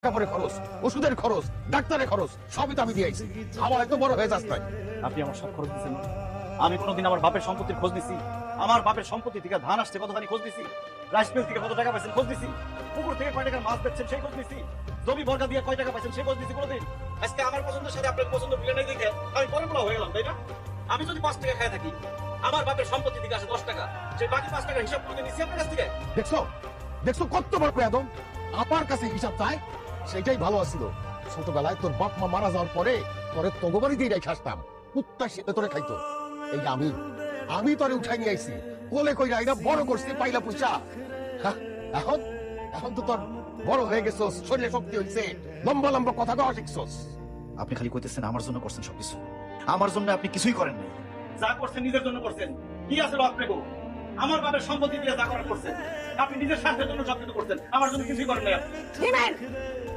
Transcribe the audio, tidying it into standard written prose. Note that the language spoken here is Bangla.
কাপড়ের খরচ, ওষুধের খরচ, ডাক্তারের খরচ সবই তো আমি দিয়েছি। আমার এত বড় হয়ে যাচ্ছে। আপনি আমার সব খরচ দিচ্ছেন। আমি কোনোদিন আমার বাপের সম্পত্তির খোঁজ দিছি? আমার বাপের সম্পত্তি থেকে ধান আসছে কতখানি খোঁজ দিছি? রাইস মিল থেকে কত টাকা পাইছেন খোঁজ দিছি? পুকুর থেকে কয় টাকার মাছ বেচছেন সেই খোঁজ দিছি? জমি বর্গা দিয়ে কয় টাকা পাইছেন সেই খোঁজ দিছি কোনোদিন? আজকে আমার পছন্দের সাথে আপনার পছন্দ মিলে নাই দেখে আমি পরম্পরা হয়ে গেলাম, তাই না? আমি যদি 5 টাকা খাই থাকি, আমার বাপের সম্পত্তি থেকে আসে 10 টাকা, সেই বাকি 5 টাকার হিসাব করে নিছি আপনার কাছ থেকে। দেখছো দেখছো কত বড় বেয়াদব আমার কাছে হিসাব চায়। সেটাই ভালো আছিল। ছোটবেলায় তোর বাপ মা মারা যাওয়ার পরে তোরে তগবাড়ি দিয়ে রেখে আসতাম, কুত্তা সেটা তোরে খাইতো। এই যে আমি তোরে উঠাই নিয়ে আইছি, কোলে কইরা আইনা বড় করছি পাইলা পয়সা। হ্যাঁ, এখন এখন তো তোর বড় হয়ে গেছস, শরীরে শক্তি হইছে, লম্বা লম্বা কথা কওয়া শিখছস। আপনি খালি কইতেছেন আমার জন্য করছেন সবকিছু, আমার জন্য আপনি কিছুই করেন নাই। যা করছেন নিজের জন্য করছেন। কি আছে আপনি গো? আমার বাবার সম্পত্তি দিয়ে যা করার করছেন, আপনি নিজের স্বার্থের জন্য সবকিছু করছেন, আমার জন্য কিছুই করেন নাই আপনি।